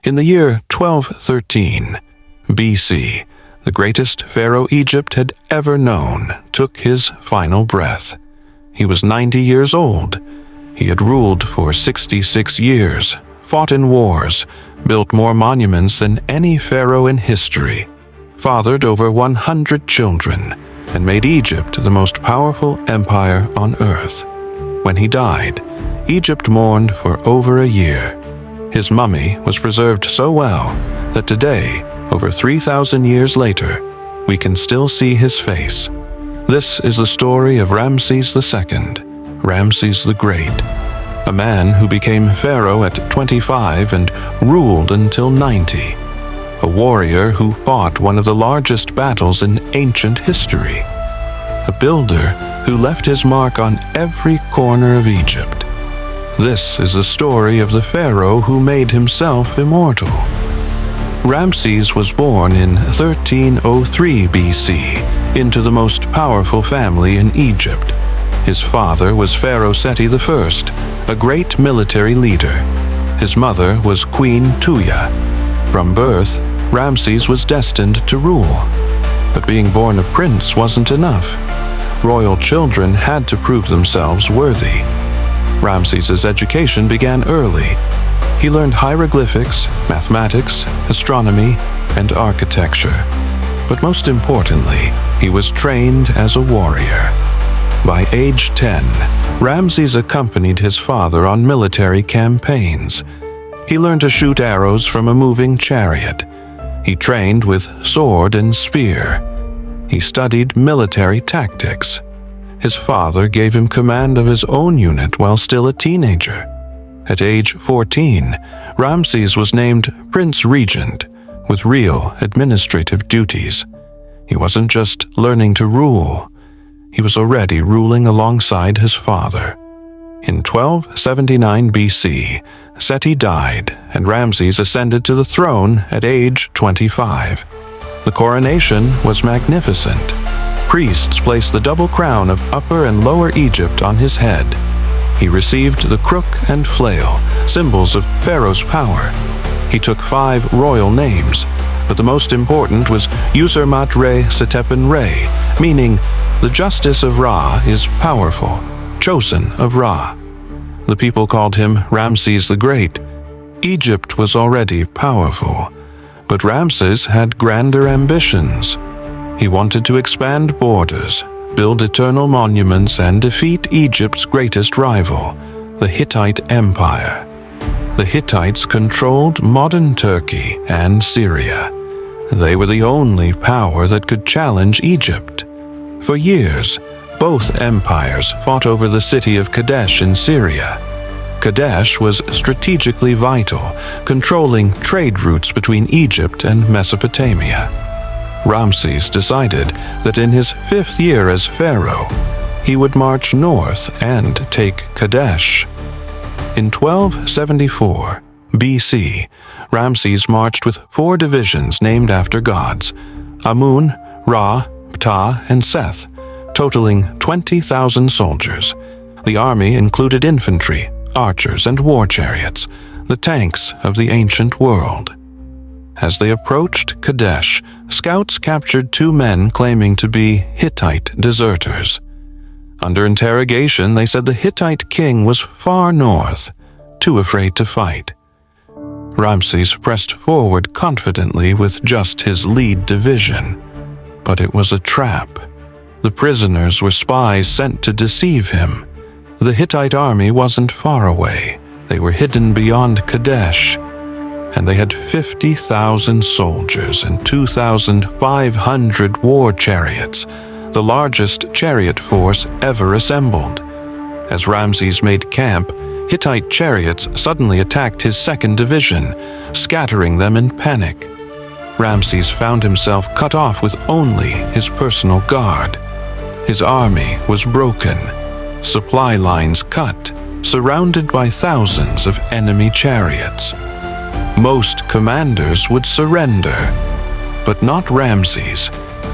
In the year 1213 BC, the greatest pharaoh Egypt had ever known took his final breath. He was 90 years old. He had ruled for 66 years, fought in wars, built more monuments than any pharaoh in history, fathered over 100 children, and made Egypt the most powerful empire on earth. When he died, Egypt mourned for over a year. His mummy was preserved so well that today, over 3,000 years later, we can still see his face. This is the story of Ramses II, Ramses the Great, a man who became pharaoh at 25 and ruled until 90, a warrior who fought one of the largest battles in ancient history, a builder who left his mark on every corner of Egypt. This is the story of the pharaoh who made himself immortal. Ramses was born in 1303 BC into the most powerful family in Egypt. His father was Pharaoh Seti I, a great military leader. His mother was Queen Tuya. From birth, Ramses was destined to rule. But being born a prince wasn't enough. Royal children had to prove themselves worthy. Ramses's education began early. He learned hieroglyphics, mathematics, astronomy, and architecture. But most importantly, he was trained as a warrior. By age 10, Ramses accompanied his father on military campaigns. He learned to shoot arrows from a moving chariot. He trained with sword and spear. He studied military tactics. His father gave him command of his own unit while still a teenager. At age 14, Ramses was named Prince Regent, with real administrative duties. He wasn't just learning to rule. He was already ruling alongside his father. In 1279 BC, Seti died, and Ramses ascended to the throne at age 25. The coronation was magnificent. Priests placed the double crown of Upper and Lower Egypt on his head. He received the crook and flail, symbols of Pharaoh's power. He took 5 royal names, but the most important was Usermat Re Setepen Re, meaning the justice of Ra is powerful, chosen of Ra. The people called him Ramses the Great. Egypt was already powerful, but Ramses had grander ambitions. He wanted to expand borders, build eternal monuments, and defeat Egypt's greatest rival, the Hittite Empire. The Hittites controlled modern Turkey and Syria. They were the only power that could challenge Egypt. For years, both empires fought over the city of Kadesh in Syria. Kadesh was strategically vital, controlling trade routes between Egypt and Mesopotamia. Ramses decided that in his 5th year as pharaoh, he would march north and take Kadesh. In 1274 BC, Ramses marched with 4 divisions named after gods: Amun, Ra, Ptah, and Seth, totaling 20,000 soldiers. The army included infantry, archers, and war chariots, the tanks of the ancient world. As they approached Kadesh, scouts captured 2 men claiming to be Hittite deserters. Under interrogation, they said the Hittite king was far north, too afraid to fight. Ramses pressed forward confidently with just his lead division. But it was a trap. The prisoners were spies sent to deceive him. The Hittite army wasn't far away. They were hidden beyond Kadesh. And they had 50,000 soldiers and 2,500 war chariots, the largest chariot force ever assembled. As Ramses made camp, Hittite chariots suddenly attacked his 2nd division, scattering them in panic. Ramses found himself cut off with only his personal guard. His army was broken, supply lines cut, surrounded by thousands of enemy chariots. Most commanders would surrender, but not Ramses.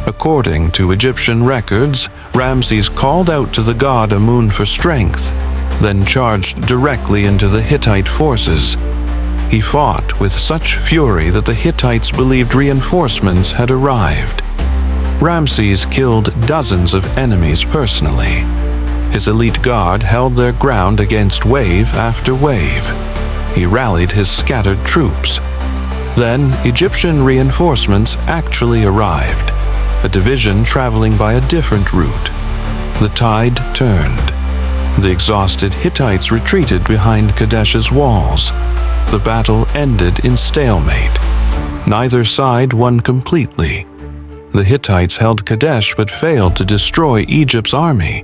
According to Egyptian records, Ramses called out to the god Amun for strength, then charged directly into the Hittite forces. he fought with such fury that the Hittites believed reinforcements had arrived. Ramses killed dozens of enemies personally. His elite guard held their ground against wave after wave. He rallied his scattered troops. Then Egyptian reinforcements actually arrived, a division traveling by a different route. The tide turned. The exhausted Hittites retreated behind Kadesh's walls. The battle ended in stalemate. Neither side won completely. The Hittites held Kadesh but failed to destroy Egypt's army.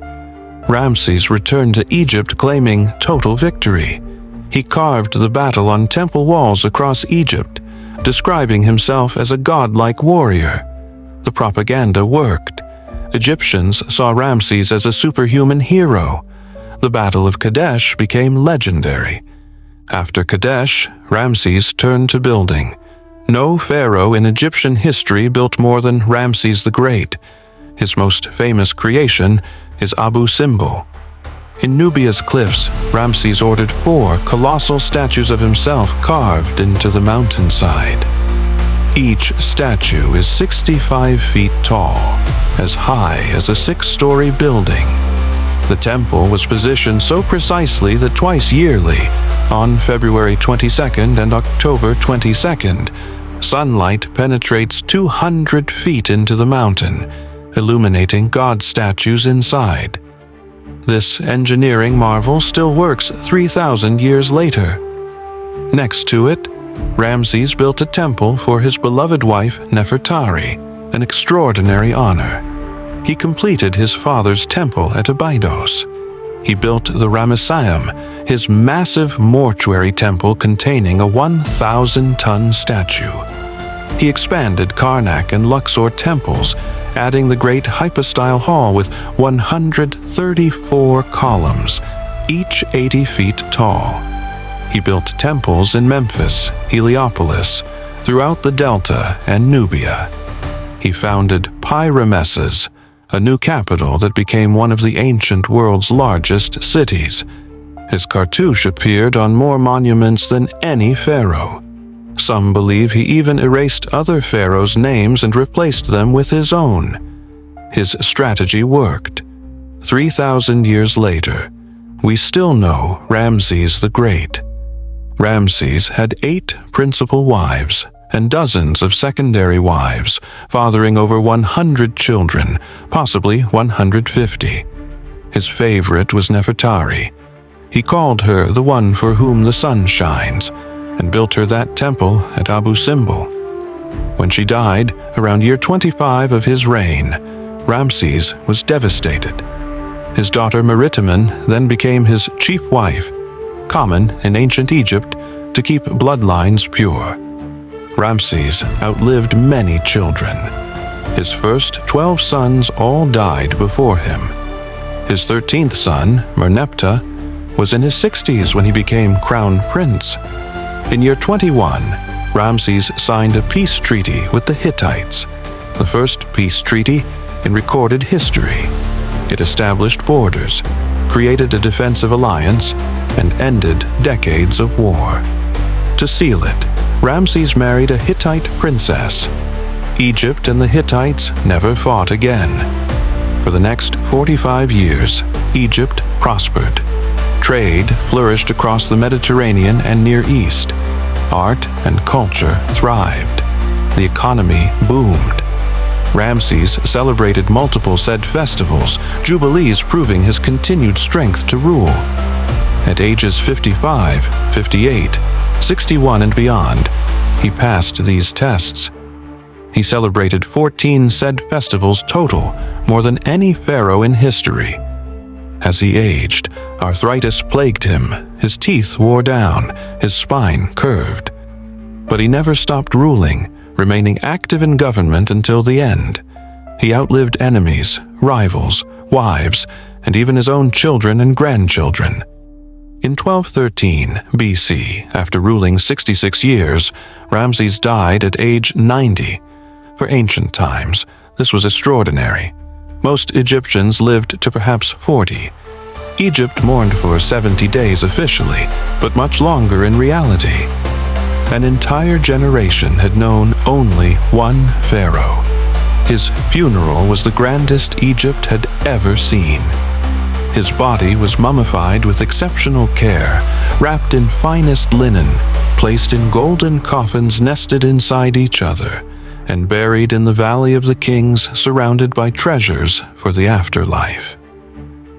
Ramses returned to Egypt claiming total victory. He carved the battle on temple walls across Egypt, describing himself as a godlike warrior. The propaganda worked. Egyptians saw Ramses as a superhuman hero. The Battle of Kadesh became legendary. After Kadesh, Ramses turned to building. No pharaoh in Egyptian history built more than Ramses the Great. His most famous creation is Abu Simbel. In Nubia's cliffs, Ramses ordered 4 colossal statues of himself carved into the mountainside. Each statue is 65 feet tall, as high as a 6-story building. The temple was positioned so precisely that twice yearly, on February 22nd and October 22nd, sunlight penetrates 200 feet into the mountain, illuminating God statues inside. This engineering marvel still works 3,000 years later. Next to it, Ramses built a temple for his beloved wife Nefertari, an extraordinary honor. He completed his father's temple at Abydos. He built the Ramesseum, his massive mortuary temple containing a 1,000-ton statue. He expanded Karnak and Luxor temples, adding the great hypostyle hall with 134 columns, each 80 feet tall. He built temples in Memphis, Heliopolis, throughout the Delta and Nubia. He founded Ramesses, a new capital that became one of the ancient world's largest cities. His cartouche appeared on more monuments than any pharaoh. Some believe he even erased other pharaohs' names and replaced them with his own. His strategy worked. 3,000 years later, we still know Ramses the Great. Ramses had 8 principal wives and dozens of secondary wives, fathering over 100 children, possibly 150. His favorite was Nefertari. He called her the one for whom the sun shines, and built her that temple at Abu Simbel. When she died, around year 25 of his reign, Ramses was devastated. His daughter Meritamen then became his chief wife, common in ancient Egypt to keep bloodlines pure. Ramses outlived many children. His first 12 sons all died before him. His 13th son, Merneptah, was in his 60s when he became crown prince. In year 21, Ramses signed a peace treaty with the Hittites, the first peace treaty in recorded history. It established borders, created a defensive alliance, and ended decades of war. To seal it, Ramses married a Hittite princess. Egypt and the Hittites never fought again. For the next 45 years, Egypt prospered. Trade flourished across the Mediterranean and Near East. Art and culture thrived. The economy boomed. Ramses celebrated multiple said festivals, jubilees proving his continued strength to rule. At ages 55, 58, 61 and beyond, he passed these tests. He celebrated 14 said festivals total, more than any pharaoh in history. As he aged, arthritis plagued him, his teeth wore down, his spine curved. But he never stopped ruling, remaining active in government until the end. He outlived enemies, rivals, wives, and even his own children and grandchildren. In 1213 BC, after ruling 66 years, Ramses died at age 90. For ancient times, this was extraordinary. Most Egyptians lived to perhaps 40. Egypt mourned for 70 days officially, but much longer in reality. An entire generation had known only one pharaoh. His funeral was the grandest Egypt had ever seen. His body was mummified with exceptional care, wrapped in finest linen, placed in golden coffins nested inside each other, and buried in the Valley of the Kings, surrounded by treasures for the afterlife.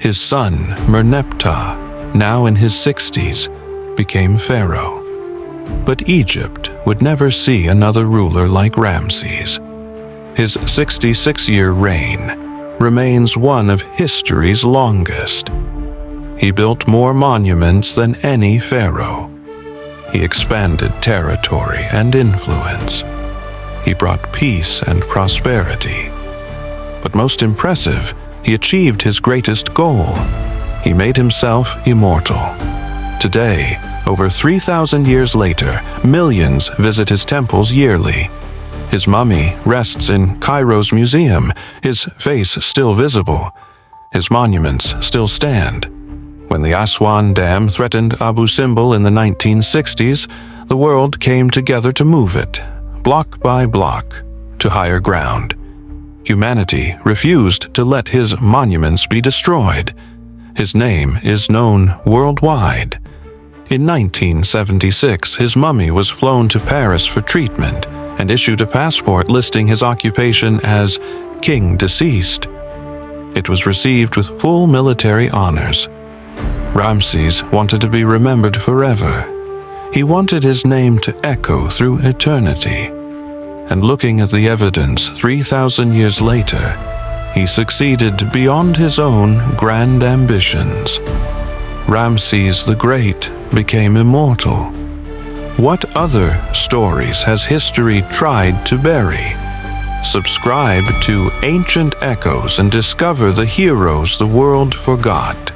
His son, Merneptah, now in his 60s, became pharaoh. But Egypt would never see another ruler like Ramses. His 66-year reign remains one of history's longest. He built more monuments than any pharaoh. He expanded territory and influence. He brought peace and prosperity. But most impressive, he achieved his greatest goal. He made himself immortal. Today, over 3,000 years later, millions visit his temples yearly. His mummy rests in Cairo's museum, his face still visible. His monuments still stand. When the Aswan Dam threatened Abu Simbel in the 1960s, the world came together to move it, block by block, to higher ground. Humanity refused to let his monuments be destroyed. His name is known worldwide. In 1976, his mummy was flown to Paris for treatment and issued a passport listing his occupation as King Deceased. It was received with full military honors. Ramses wanted to be remembered forever. He wanted his name to echo through eternity. And looking at the evidence 3,000 years later, he succeeded beyond his own grand ambitions. Ramses the Great became immortal. What other stories has history tried to bury? Subscribe to Ancient Echoes and discover the heroes the world forgot.